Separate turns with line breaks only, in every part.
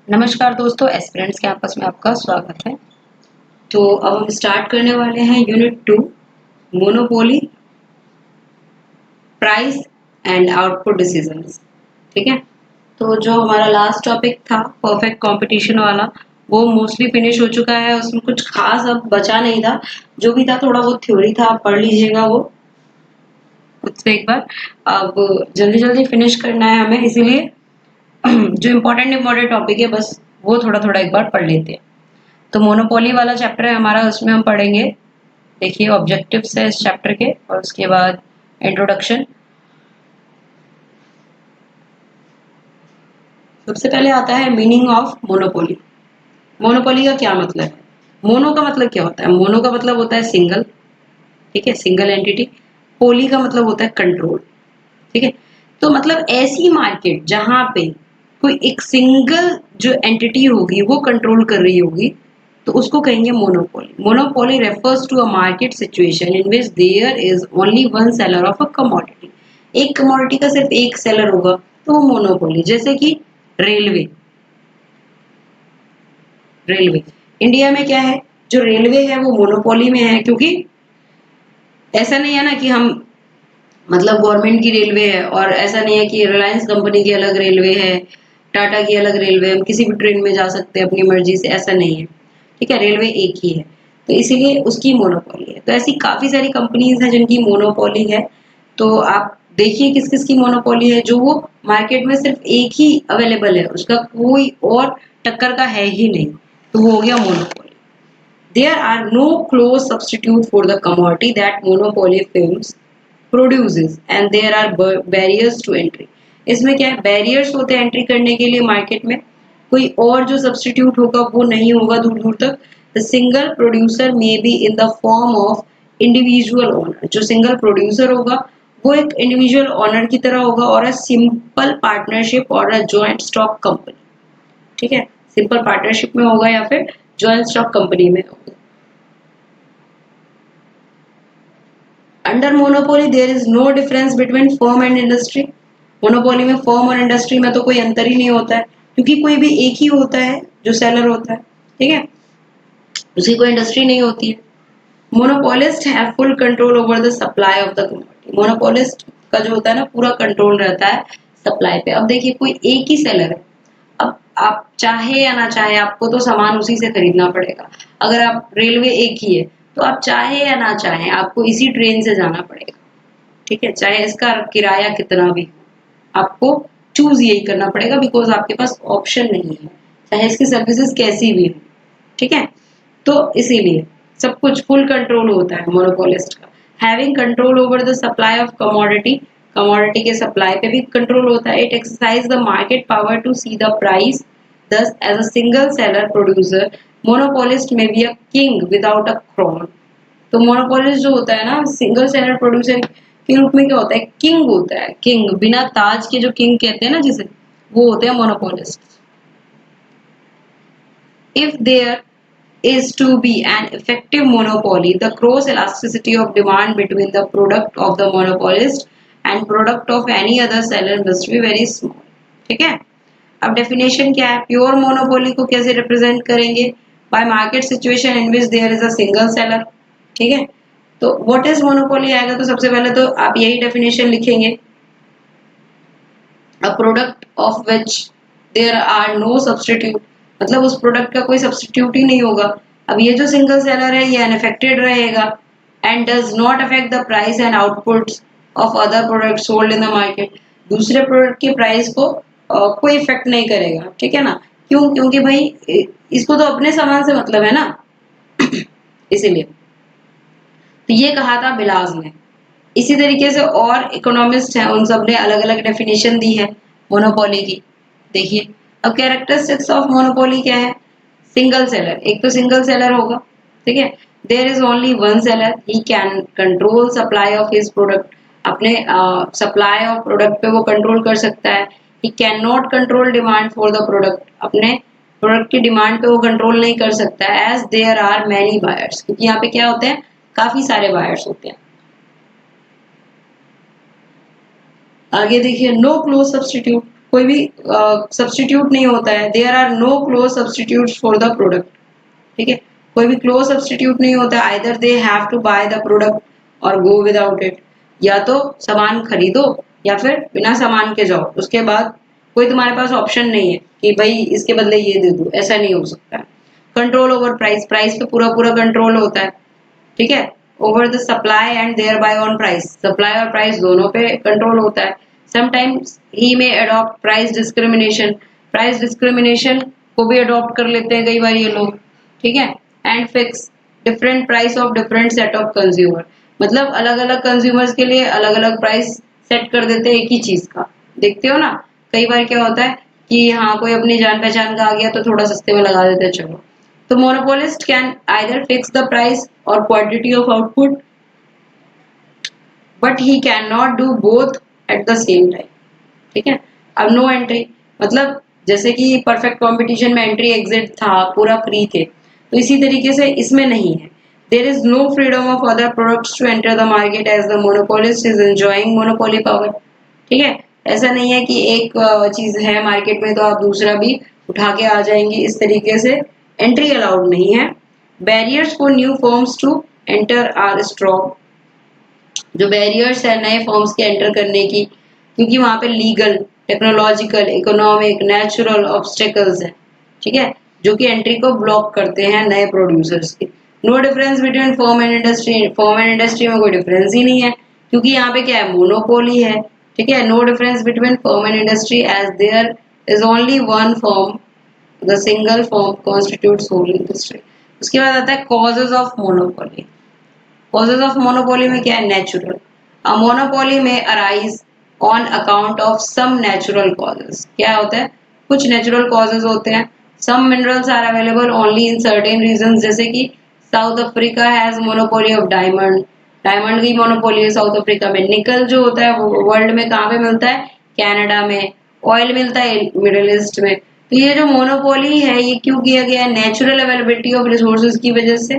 नमस्कार दोस्तों, aspirants campus में आपका स्वागत है। तो अब हम स्टार्ट करने वाले हैं unit 2 monopoly price and output decisions. ठीक है, तो जो हमारा लास्ट टॉपिक था परफेक्ट कंपटीशन वाला, वो मोस्टली फिनिश हो चुका है। उसमें कुछ खास अब बचा नहीं था, जो भी था थोड़ा बहुत थ्योरी था, आप पढ़ लीजिएगा वो खुद से एक बार। अब जल्दी जल्दी फिनिश करना है हमें, इसीलिए जो इम्पोर्टेंट टॉपिक है बस वो थोड़ा थोड़ा एक बार पढ़ लेते हैं। तो मोनोपोली वाला चैप्टर है हमारा, उसमें हम पढ़ेंगे, देखिए ऑब्जेक्टिव्स है इस चैप्टर के, और उसके बाद इंट्रोडक्शन। सबसे पहले आता है मीनिंग ऑफ मोनोपोली। मोनोपोली का क्या मतलब है? मोनो का मतलब क्या होता है? मोनो का मतलब होता है सिंगल, ठीक है, सिंगल एंटिटी। पोली का मतलब होता है कंट्रोल, ठीक है। तो मतलब ऐसी मार्केट जहां पे कोई एक सिंगल जो एंटिटी होगी वो कंट्रोल कर रही होगी, तो उसको कहेंगे monopoly. Monopoly refers to a market situation in which there is only one seller of a commodity. एक कमोडिटी का सिर्फ एक सेलर होगा तो वो मोनोपोली। जैसे कि रेलवे, रेलवे इंडिया में क्या है, जो रेलवे है वो मोनोपोली में है, क्योंकि ऐसा नहीं है ना कि हम मतलब गवर्नमेंट की रेलवे है, और ऐसा नहीं है कि रिलायंस कंपनी की अलग रेलवे है, टाटा की अलग रेलवे, हम किसी भी ट्रेन में जा सकते हैं अपनी मर्जी से, ऐसा नहीं है। ठीक है, रेलवे एक ही है, तो इसीलिए उसकी मोनोपोली है। तो ऐसी काफी सारी कंपनीज हैं जिनकी मोनोपोली है। तो आप देखिए किस किस की मोनोपोली है। जो वो मार्केट में सिर्फ एक ही अवेलेबल है, उसका कोई और टक्कर का है ही नहीं, तो वो हो गया monopoly. There are no close substitute for the commodity that monopoly firms produces, and there are barriers to entry. इसमें क्या है, बैरियर्स होते हैं एंट्री करने के लिए मार्केट में। कोई और जो सब्सटीट्यूट होगा वो नहीं होगा दूर दूर तक। The single producer may be in the form of individual owner. जो सिंगल प्रोड्यूसर होगा वो एक इंडिविजुअल ओनर की तरह होगा, और अ सिंपल पार्टनरशिप और अ जॉइंट स्टॉक कंपनी। ठीक है, सिंपल पार्टनरशिप में होगा या फिर जॉइंट स्टॉक कंपनी में होगा। Under monopoly there is no difference between firm and industry. Monopoly में फर्म और इंडस्ट्री में तो कोई अंतर ही नहीं होता है, क्योंकि कोई भी एक ही होता है जो सेलर होता है। ठीक है, उसकी कोई इंडस्ट्री नहीं होती है। Monopolist have full control over the supply of the commodity. Monopolist का जो होता है ना, पूरा कंट्रोल रहता है सप्लाई पे। अब देखिए कोई एक ही सेलर है, अब आप चाहे या ना चाहे आपको तो सामान उसी से खरीदना पड़ेगा। अगर आप रेलवे एक ही है तो आप चाहे या ना चाहे आपको इसी ट्रेन से जाना पड़ेगा। ठीक है, चाहे इसका किराया कितना भी हो, आपको चूज यही करना पड़ेगा, बिकॉज आपके पास ऑप्शन नहीं है, चाहे इसकी सर्विसेज कैसी भी हो। ठीक है, तो इसीलिए सब कुछ फुल कंट्रोल होता है मोनोपोलिस्ट का। Having control over the supply of commodity, commodity के सप्लाई पे भी कंट्रोल होता है। It exercise the market power to see the price. Thus as a single seller producer monopolist may be a king without a crown. तो monopolist जो होता है ना, सिंगल सेलर प्रोड्यूसर के रूप में क्या होता है, किंग होता है। किंग बिना ताज के, जो किंग कहते हैं ना जिसे, वो होते हैं monopolist. If there is to be an effective monopoly, the cross elasticity of demand between the product of the monopolist and product of any other seller must be very small. ठीक है, अब डेफिनेशन क्या है, pure monopoly को कैसे represent करेंगे? By market situation in which there is a single seller. ठीक है, तो व्हाट इज मोनोपोली आएगा, तो सबसे पहले तो आप यही डेफिनेशन लिखेंगे, a product of which there are no substitute. मतलब उस प्रोडक्ट का कोई सब्सटीट्यूट ही नहीं होगा। अब ये जो सिंगल सेलर है ये अनअफेक्टेड रहेगा, and does not affect the price and outputs of other product sold in the market. दूसरे प्रोडक्ट के प्राइस को कोई इफेक्ट नहीं करेगा। ठीक है ना, क्यों? क्योंकि भाई इसको तो अपने सामान से मतलब है ना, इसीलिए। तो ये कहा था बिलास ने। इसी तरीके से और इकोनॉमिस्ट हैं, उन सब ने अलग अलग डेफिनेशन दी है मोनोपोली की। देखिए, अब कैरेक्टरिस्टिक्स ऑफ मोनोपोली क्या है? सिंगल सेलर, एक तो सिंगल सेलर होगा। ठीक है, there is only one seller, he can control supply of his product. अपने सप्लाई ऑफ प्रोडक्ट पे वो कंट्रोल कर सकता है। He can not control demand for the product. अपने प्रोडक्ट की डिमांड पे वो कंट्रोल नहीं कर सकता, as there are many buyers, क्योंकि यहाँ पे क्या होते हैं, काफी सारे बायर्स होते हैं। आगे देखिए, नो क्लोज सब्सटीट्यूट, कोई भी सब्स्टिट्यूट नहीं होता है, there are no close substitute for the product, ठीक है, कोई भी क्लोज सब्स्टिट्यूट नहीं होता, either they have to buy the product और गो विदाउट इट, या तो सामान खरीदो या फिर बिना सामान के जाओ, उसके बाद कोई तुम्हारे पास ऑप्शन नहीं है कि भाई इसके बदले ये दे दो, ऐसा नहीं हो सकता है। कंट्रोल ओवर प्राइस, प्राइस पे पूरा पूरा कंट्रोल होता है, ठीक है, over the supply and there buy on price, supply और प्राइस दोनों पे कंट्रोल होता है। Sometimes he may adopt price discrimination, price discrimination को भी अडॉप्ट कर लेते हैं कई बार ये लोग, ठीक है, and fix different price of different set of consumer, मतलब अलग अलग कंज्यूमर्स के लिए अलग अलग प्राइस सेट कर देते हैं एक ही चीज का। देखते हो ना कई बार क्या होता है कि हाँ कोई अपनी जान पहचान का आ गया तो थोड़ा सस्ते में लगा देते हैं, चलो। तो monopolist can either fix the price और quantity of output, but he can not do both at the same time, ठीक है। अब नो एंट्री, मतलब जैसे कि परफेक्ट कंपटीशन में एंट्री एग्जिट था, पूरा फ्री थे, तो इसी तरीके से इसमें नहीं है। There is no freedom of other products to enter the market as the monopolist is enjoying monopoly power, ठीक है। ऐसा नहीं है कि एक चीज है मार्केट में तो आप दूसरा भी उठा के आ जाएंगे, इस तरीके से एंट्री अलाउड नहीं है। Barriers for new firms to enter are strong, जो बैरियर्स है नए फॉर्म्स के एंटर करने की, क्योंकि वहां पे legal, technological, economic, natural obstacles है, ठीक है, जो कि एंट्री को ब्लॉक करते हैं नए प्रोड्यूसर्स की। No difference between firm and industry, firm and industry में कोई डिफरेंस ही नहीं है, क्योंकि यहाँ पे क्या है, मोनोपोली है, ठीक है। No difference between firm and industry as there is only one firm, the single firm constitutes whole industry. उसके बाद आता है causes of monopoly. Causes of monopoly में क्या है, natural, a monopoly may arise on account of some natural causes, क्या होता है, कुछ नेचुरल कॉजेज होते हैं। Some minerals are available only in certain region, जैसे कि South Africa has monopoly of diamond, diamond की मोनोपोली है साउथ अफ्रीका में। निकल जो होता है वो वर्ल्ड में कहाँ पे मिलता है, कनाडा में। ऑयल मिलता है मिडिल ईस्ट में। तो ये जो मोनोपोली है ये क्यों किया गया है, नेचुरल अवेलेबिलिटी ऑफ रिसोर्सेज की वजह से।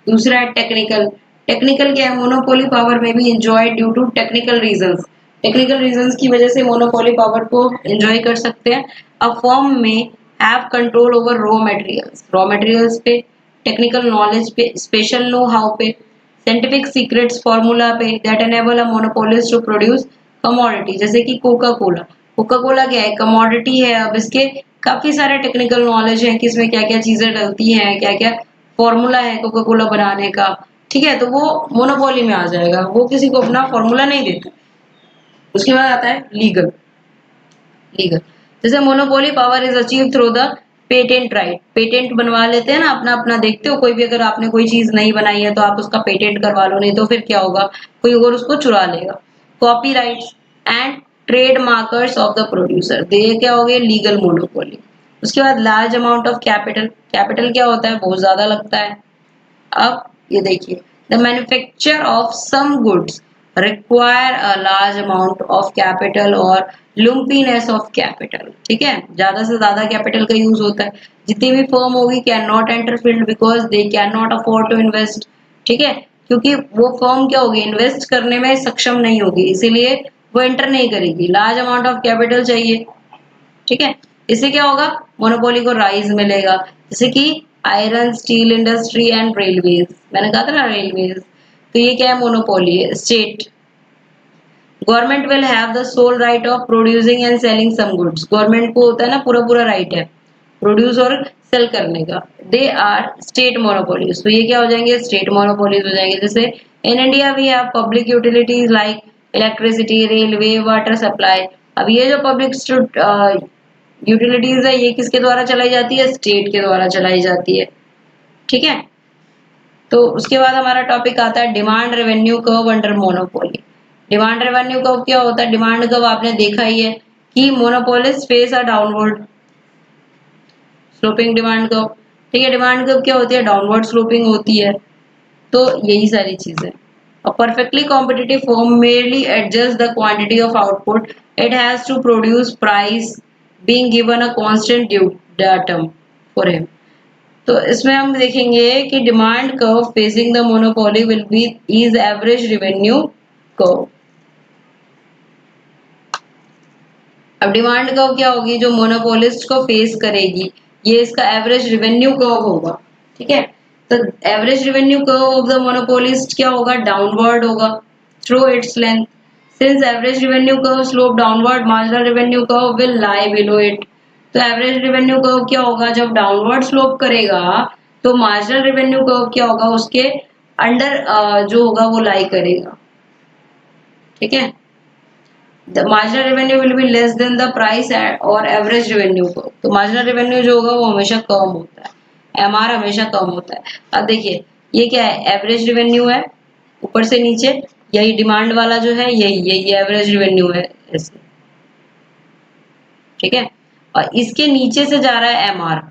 दूसरा है टेक्निकल, टेक्निकल क्या है, मोनोपोली पावर में भी enjoy due to technical reasons, technical reasons की वजह से मोनोपोली पावर को एंजॉय कर सकते हैं। अब firm may have control over raw materials, raw materials पे, टेक्निकल नॉलेज पे, स्पेशल नो हाउ पे, साइंटिफिक सीक्रेट्स फार्मूला पे, that enable a monopolist to produce commodity, जैसे कि कोका कोला, कोका कोला क्या है, कमोडिटी है। अब इसके काफी सारे टेक्निकल नॉलेज है कि इसमें क्या क्या चीजें डलती हैं, क्या क्या फॉर्मूला है कोका कोला बनाने का, ठीक है, तो वो मोनोपोली में आ जाएगा, वो किसी को अपना फॉर्मूला नहीं देता। उसके बाद आता है लीगल, लीगल जैसे monopoly power is achieve through the patent right, patent बनवा लेते हैं ना अपना अपना। देखते हो कोई भी अगर आपने कोई चीज नहीं बनाई है तो आप उसका पेटेंट करवा लो, नहीं तो फिर क्या होगा, कोई और उसको चुरा लेगा। Copy rights and trade markers of the producer, तो ये क्या हो गया, लीगल मोनोपोली। उसके बाद large amount of capital, capital क्या होता है, बहुत ज्यादा लगता है। अब ये देखिए, the manufacture of some goods require a large amount of capital और लुम्पीनेस ऑफ कैपिटल, ठीक है, ज्यादा से ज्यादा कैपिटल का यूज होता है। जितनी भी फर्म होगी can not enter field because they can not afford to invest, ठीक है, क्योंकि वो फर्म क्या होगी, इन्वेस्ट करने में सक्षम नहीं होगी, इसीलिए वो एंटर नहीं करेगी। लार्ज अमाउंट ऑफ कैपिटल चाहिए, ठीक है, इससे क्या होगा, मोनोपोली को राइज मिलेगा। जैसे कि iron, steel industry and railways, मैंने कहा था ना रेलवेज, तो ये क्या है, मोनोपोली है। State, government will have the sole right of producing and selling some goods, government को होता है ना पूरा पूरा राइट है प्रोड्यूस और सेल करने का। दे आर स्टेट मोनोपोलीज, तो ये क्या हो जाएंगे, स्टेट मोनोपोलीज हो जाएंगे। जैसे in India we have public utilities like electricity, railway, water supply. अब ये जो पब्लिक यूटिलिटीज है ये किसके द्वारा चलाई जाती है, स्टेट के द्वारा चलाई जाती है, ठीक है। तो उसके बाद हमारा टॉपिक आता है demand revenue curve under monopoly. Demand revenue curve क्या होता है, डिमांड कर्व आपने देखा ही है कि monopolist face a downward sloping demand curve, ठीक है। डिमांड कर्व क्या होती है, डाउनवर्ड स्लोपिंग होती है। तो यही सारी चीजें। A perfectly competitive firm merely adjusts the quantity of output it has to produce, price being given a constant datum for him। तो इसमें हम देखेंगे कि demand curve facing the monopoly will be is average revenue curve. अब demand curve क्या होगी, जो monopolist को फेस करेगी, ये इसका एवरेज रेवेन्यू कर्व होगा। ठीक है, तो average revenue curve of the monopolist क्या होगा, डाउनवर्ड होगा through its length. Since average revenue curve slope downward, marginal revenue curve will lie below it. तो एवरेज रेवेन्यू कर्व क्या होगा, जब डाउनवर्ड स्लोप करेगा तो मार्जिनल रेवेन्यू कर्व क्या होगा, उसके अंडर जो होगा वो लाई करेगा। ठीक है, the marginal revenue will be less than the price और एवरेज रेवेन्यू को। तो मार्जिनल रेवेन्यू जो होगा वो हमेशा कम होता है, एमआर हमेशा कम होता है। अब देखिए ये क्या है, एवरेज रेवेन्यू है ऊपर से नीचे, यही डिमांड वाला जो है यही एवरेज रेवेन्यू है ऐसे। ठीक है, और इसके नीचे से जा रहा है एमआर,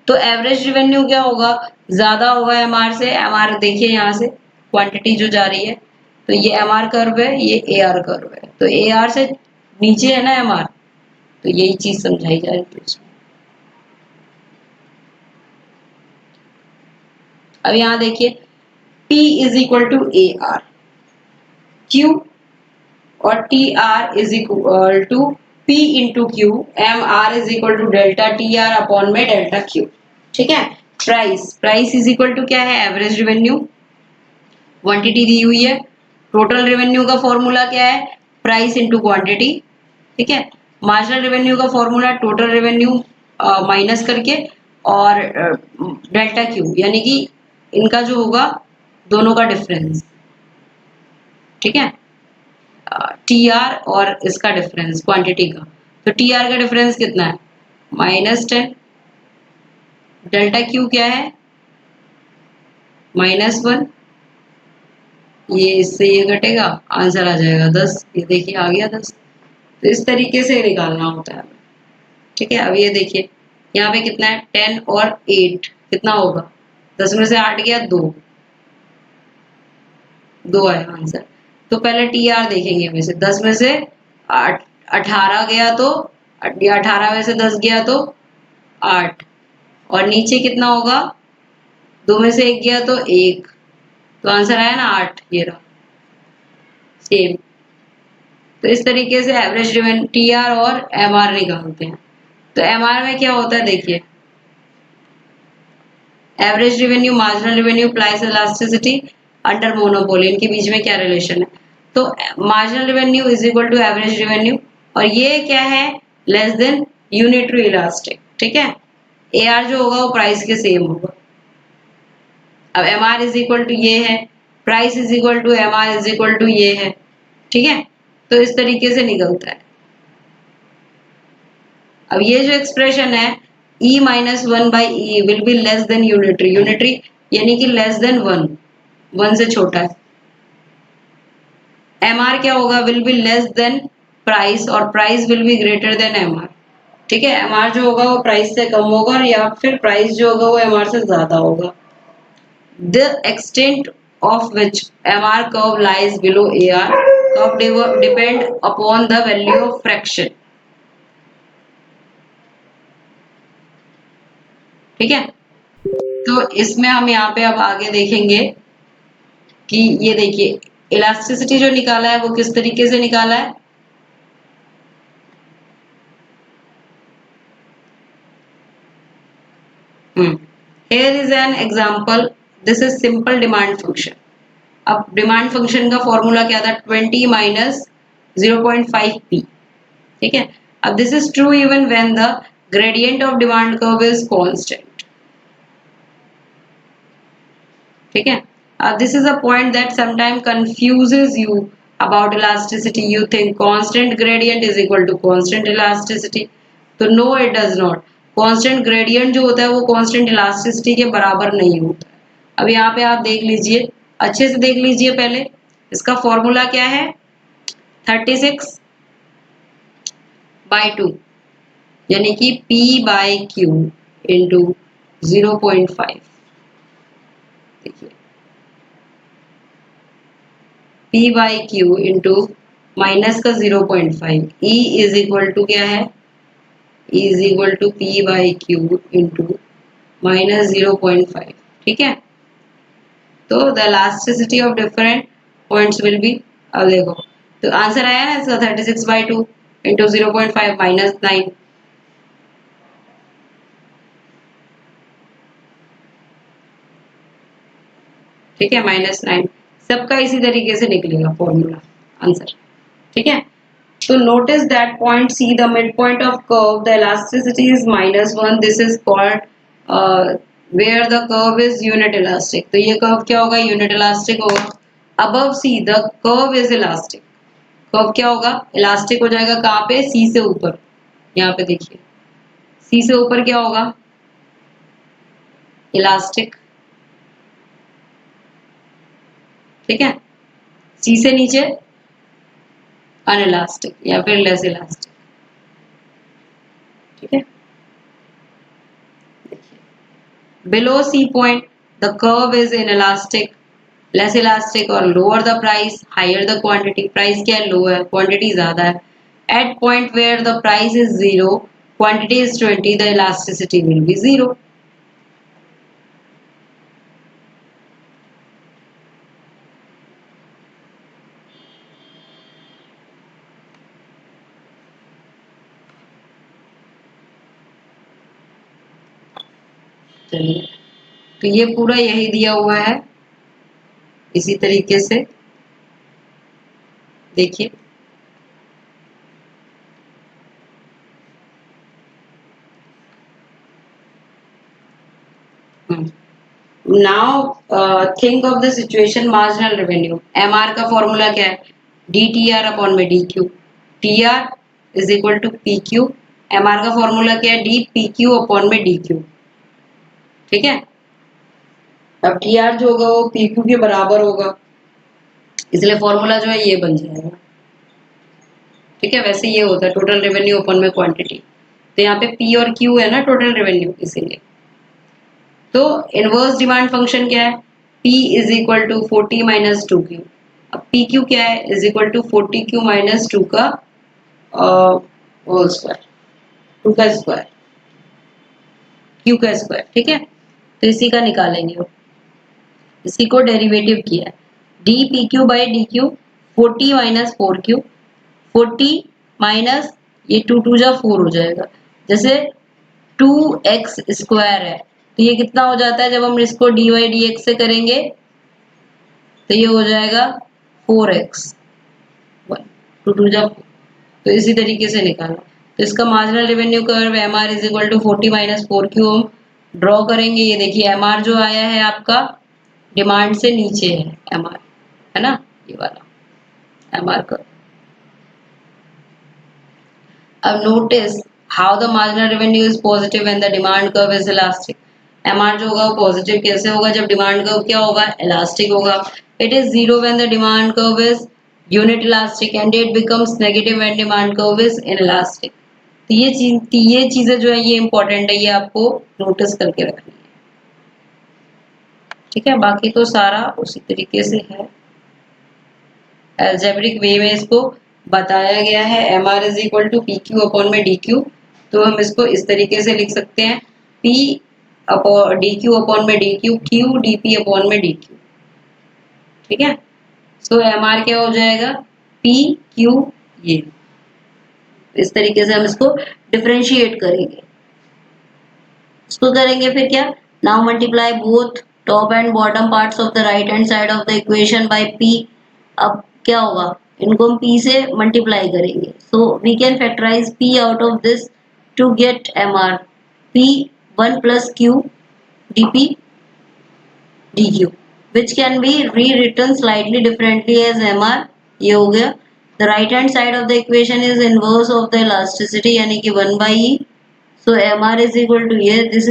तो एवरेज रेवेन्यू क्या होगा, ज्यादा होगा एमआर से। एमआर देखिए यहाँ से क्वांटिटी जो जा रही है, तो ये एमआर कर्व है, ये एआर कर्व है, तो एआर से नीचे है ना एमआर, तो यही चीज समझाई जा रही है इसमें। अब यहाँ देखिए P is equal to A R, Q और T R is equal to P into Q, M R is equal to delta T R upon में डेल्टा क्यू। ठीक है, प्राइस इज इक्वल टू क्या है, एवरेज रेवेन्यू, क्वांटिटी दी हुई है। Total revenue का formula क्या है, प्राइस इंटू क्वांटिटी। ठीक है, मार्जिनल रेवेन्यू का फॉर्मूला टोटल रेवेन्यू माइनस करके और डेल्टा क्यू, यानी कि इनका जो होगा दोनों का डिफरेंस। ठीक है, टी आर और इसका डिफरेंस क्वांटिटी का, तो टी आर का डिफरेंस कितना है, -10। डेल्टा क्यू क्या है, -1। ये इससे ये घटेगा, आंसर आ जाएगा 10। ये देखिए आ गया 10। तो इस तरीके से निकालना होता है। ठीक है, अब ये देखिए यहाँ पे कितना है, 10 और 8 कितना होगा, 10 में से 8 गया, 2 2 आया आंसर। तो पहले टी आर देखेंगे, में से 10 में से 18 गया तो, या 18 में से 10 गया तो 8, और नीचे कितना होगा, 2 में से 1 गया तो 1, तो आंसर आया ना 8, ये रहा सेम। तो इस तरीके से एवरेज रेवेन्यू टी आर और एम आर निकालते हैं। तो एम आर में क्या होता है देखिए, average revenue, marginal revenue, price elasticity under monopoly, इनके बीच में क्या रिलेशन है। तो marginal revenue is equal to average revenue, और ये क्या है, लेस देन यूनिटरी इलास्टिक। ठीक है, ए आर जो होगा वो प्राइस के सेम होगा। अब M R is equal to ये है, price is equal to M R is equal to ये है। ठीक है, तो इस तरीके से निकलता है। अब ये जो एक्सप्रेशन है e minus 1/e will be less then unitary, unitary यानी कि लेस देन 1, 1 से छोटा है। एम आर क्या होगा, will be less than price, और price will be greater than M R. ठीक है, एम आर जो होगा वो प्राइस से कम होगा, या फिर प्राइस जो होगा वो एम आर से ज्यादा होगा। The extent of which M R curve lies below A R curve depend upon the value of fraction. ठीक है, तो इसमें हम यहाँ पे अब आगे देखेंगे कि ये देखिए इलास्टिसिटी जो निकाला है वो किस तरीके से निकाला है। Here is an example. This is simple demand function. अब डिमांड फंक्शन का फॉर्मूला क्या था, 20 माइनस 0.5p। ठीक है, अब this is true even when the gradient of demand curve is constant. ठीक है, this is a point that sometimes confuses you about elasticity. You think constant gradient is equal to constant elasticity. तो no, it does not. constant gradient जो होता है वो constant elasticity के बराबर नहीं होता है। अब यहाँ पे आप देख लीजिए, अच्छे से देख लीजिए पहले, इसका फॉर्मूला क्या है, 36/2 यानी कि P/Q इंटू 0.5। देखिए P/Q इंटू माइनस का 0.5, E इज इक्वल टू क्या है, E is equal to P/Q into minus 0.5। ठीक है, तो the elasticity of different points will be, अब देखो तो आंसर आया ना इसका 36/2। इंटू 0.5 -9, ठीक है, -9। सबका इसी तरीके से निकलेगा फॉर्मूला आंसर, ठीक है। So notice that point C, the midpoint of curve, the elasticity is -1. This is called where the curve is unit elastic. तो ये कर्व क्या होगा? यूनिट इलास्टिक होगा। Above C, the curve is elastic. Curve क्या होगा? Elastic हो जाएगा कहाँ पे? C से ऊपर। यहाँ पे देखिए, C से ऊपर क्या होगा? इलास्टिक, ठीक है। C से नीचे अनइलास्टिक या फिर लेस इलास्टिक, ठीक है। Below C point, the curve is inelastic, less elastic or lower the price, higher the quantity. Price क्या है? Low है, quantity ज़्यादा है। At point where the price is 0, quantity is 20, the elasticity will be 0. चलिए, तो ये पूरा यही दिया हुआ है, इसी तरीके से देखिए। Now think of the situation marginal revenue. MR का फॉर्मूला क्या है? डी टी आर अपॉन में D Q. T R is equal to P Q. MR का फॉर्मूला क्या है? डी पी क्यू अपॉन में डी क्यू, ठीक है। अब टी आर जो होगा वो पी क्यू के बराबर होगा, इसलिए फॉर्मूला जो है ये बन जाएगा, ठीक है। वैसे ये होता है टोटल रेवेन्यू अपॉन में क्वांटिटी। तो यहाँ पे पी और क्यू है ना टोटल रेवेन्यू, इसीलिए। तो इनवर्स डिमांड फंक्शन क्या है? P is equal to 40 minus 2Q। अब पी क्यू क्या है? Is equal to 40Q minus 2 का होल स्क्वायर, 2 का स्क्वायर, Q का स्क्वायर, ठीक है। तो इसी का निकालेंगे, इसी को डेरिवेटिव किया है। D P Q by D Q, 40 minus 4Q, 40 minus ये 2 जा 4 हो जाएगा। जैसे 2x स्क्वायर है तो ये कितना हो जाता है? जब हम इसको dy dx से करेंगे तो ये हो जाएगा 4x, 2 जा 4। तो इसी तरीके से निकाला। तो इसका marginal revenue curve M R is equal to 40 minus 4Q हम ड्रॉ करेंगे। ये देखिए एम आर जो आया है आपका डिमांड से नीचे है, एम आर है ना, ये वाला एम आर कर्व। अब notice how the marginal revenue is positive when the demand curve is elastic. MR जो होगा वो पॉजिटिव कैसे होगा? जब डिमांड कर्व क्या होगा? इलास्टिक होगा। It is zero when the demand curve is unit elastic and it becomes negative when demand curve is inelastic. तो ये चीजें जो है ये इंपॉर्टेंट है, ये आपको नोटिस करके रखनी है, ठीक है। बाकी तो सारा उसी तरीके से है, एल्जेब्रिक वे में इसको बताया गया है। M R is equal to P Q upon में डी क्यू। तो हम इसको इस तरीके से लिख सकते हैं, P upon D Q upon में D Q, Q D P upon में डी क्यू, ठीक है। सो एम आर क्या हो जाएगा? पी क्यू, ये इस तरीके से हम इसको डिफ्रेंशिएट करेंगे। इसको करेंगे फिर क्या? Now multiply both top and bottom parts of the right hand side of the equation by P. अब क्या होगा? इनको हम p से मल्टीप्लाई करेंगे। So we can factorize p out of this to get mr। p 1 plus q dp dq which can be rewritten slightly differently as mr। ये हो गया। the right hand side of the equation is inverse of the elasticity यानी कि 1 by e। so mr is equal to here, this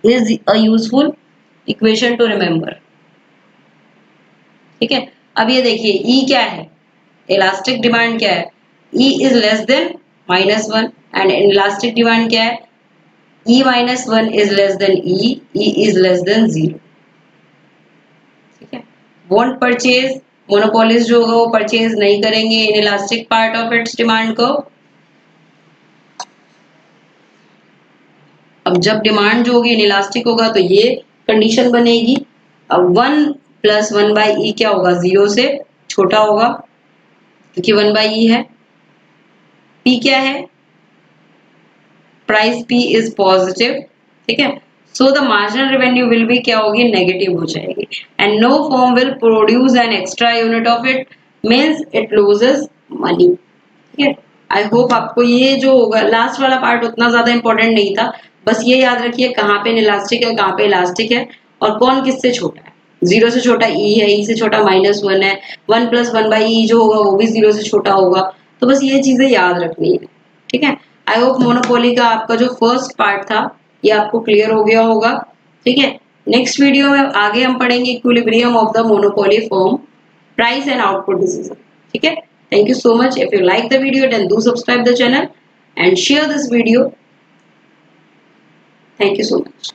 is a useful equation to remember, ठीक है। अब ये देखिए E क्या है? इलास्टिक डिमांड क्या है? E is less than -1 and elastic demand क्या है? E -1 is less than E, E is less than 0, ठीक है। वोंट परचेज, मोनोपोलिस्ट जो होगा वो परचेज नहीं करेंगे in elastic part of its demand को। अब जब डिमांड जो होगी इलास्टिक होगा तो ये कंडीशन बनेगी। अब 1 प्लस 1 बाई ई क्या होगा? 0 से छोटा होगा क्योंकि 1 बाई ई है। P क्या है, प्राइस P इज पॉजिटिव, ठीक है, so the marginal revenue will be क्या होगी, नेगेटिव हो जाएगी, and no firm will produce an extra unit of it, means it loses money, ठीक है। आई होप आपको ये जो होगा लास्ट वाला पार्ट उतना ज्यादा इंपॉर्टेंट नहीं था, बस ये याद रखिए कहाँ पे इलास्टिक है, कहाँ पे इलास्टिक है, और कौन किससे छोटा है। जीरो से छोटा ई है, ई से छोटा -1 है, 1+1/e जो होगा वो भी जीरो से छोटा होगा, तो बस ये चीजें याद रखनी है, ठीक है। आई होप मोनोपोली का आपका जो फर्स्ट पार्ट था ये आपको क्लियर हो गया होगा, ठीक है। नेक्स्ट वीडियो में आगे हम पढ़ेंगे equilibrium of the monopoly firm, price and output decision, ठीक है। Thank you so much. If you like the video, then do subscribe the channel and share this video. Thank you so much.